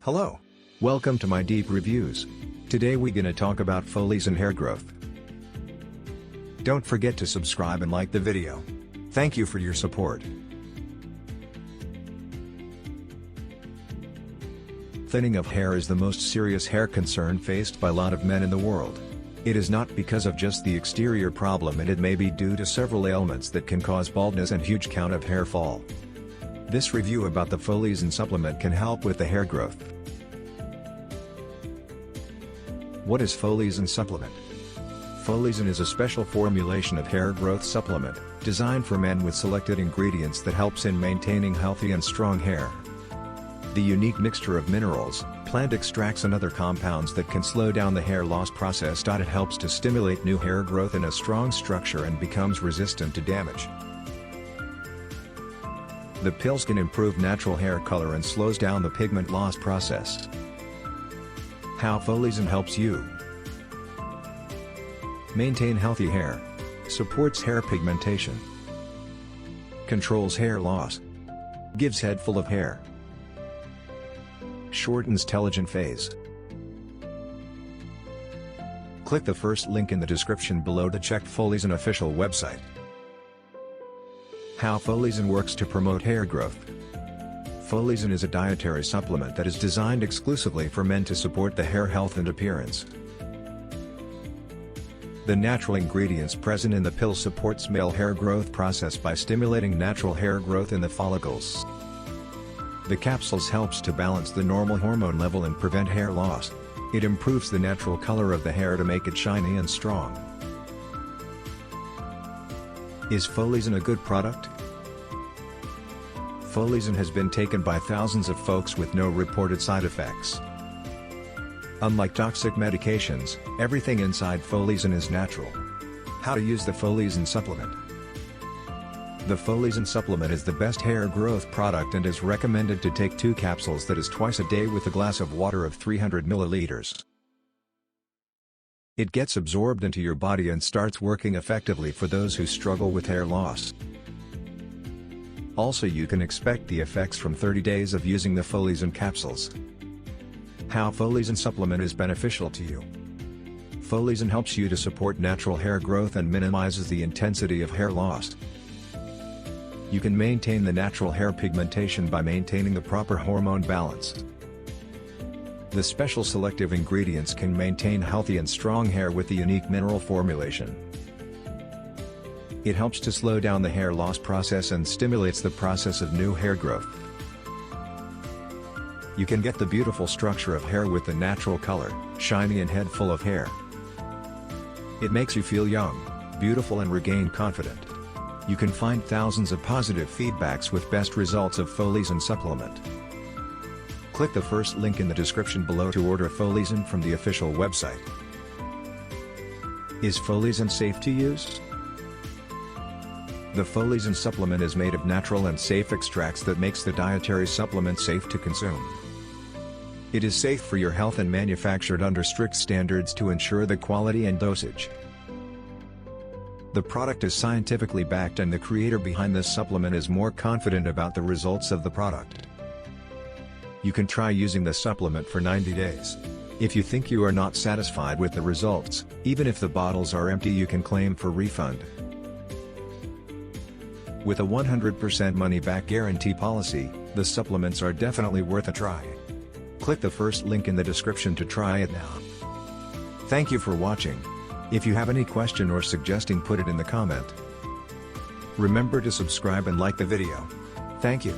Hello. Welcome to my deep reviews. Today we gonna talk about Folisin hair growth. Don't forget to subscribe and like the video. Thank you for your support. Thinning of hair is the most serious hair concern faced by a lot of men in the world. It is not because of just the exterior problem, and it may be due to several ailments that can cause baldness and huge count of hair fall. This review about the Folisin supplement can help with the hair growth. What is Folisin supplement? Folisin is a special formulation of hair growth supplement, designed for men with selected ingredients that helps in maintaining healthy and strong hair. The unique mixture of minerals, plant extracts and other compounds that can slow down the hair loss process. It helps to stimulate new hair growth in a strong structure and becomes resistant to damage. The pills can improve natural hair color and slows down the pigment loss process. How Folisin helps you maintain healthy hair, supports hair pigmentation, controls hair loss, gives head full of hair, shortens telogen phase. Click the first link in the description below to check Folisin official website. How Folisin works to promote hair growth. Folisin is a dietary supplement that is designed exclusively for men to support the hair health and appearance. The natural ingredients present in the pill supports male hair growth process by stimulating natural hair growth in the follicles. The capsules helps to balance the normal hormone level and prevent hair loss. It improves the natural color of the hair to make it shiny and strong. Is Folisin a good product? Folisin has been taken by thousands of folks with no reported side effects. Unlike toxic medications, everything inside Folisin is natural. How to use the Folisin supplement. The Folisin supplement is the best hair growth product and is recommended to take 2 capsules, that is twice a day, with a glass of water of 300 milliliters. It gets absorbed into your body and starts working effectively for those who struggle with hair loss. Also, you can expect the effects from 30 days of using the Folisin capsules. How Folisin supplement is beneficial to you. Folisin helps you to support natural hair growth and minimizes the intensity of hair loss. You can maintain the natural hair pigmentation by maintaining the proper hormone balance. The special selective ingredients can maintain healthy and strong hair with the unique mineral formulation. It helps to slow down the hair loss process and stimulates the process of new hair growth. You can get the beautiful structure of hair with the natural color, shiny and head full of hair. It makes you feel young, beautiful and regain confident. You can find thousands of positive feedbacks with best results of Folisin supplement. Click the first link in the description below to order Folisin from the official website. Is Folisin safe to use? The Folisin supplement is made of natural and safe extracts that makes the dietary supplement safe to consume. It is safe for your health and manufactured under strict standards to ensure the quality and dosage. The product is scientifically backed and the creator behind this supplement is more confident about the results of the product. You can try using the supplement for 90 days. If you think you are not satisfied with the results, even if the bottles are empty, you can claim for refund. With a 100% money-back guarantee policy, the supplements are definitely worth a try. Click the first link in the description to try it now. Thank you for watching. If you have any question or suggesting, put it in the comment. Remember to subscribe and like the video. Thank you.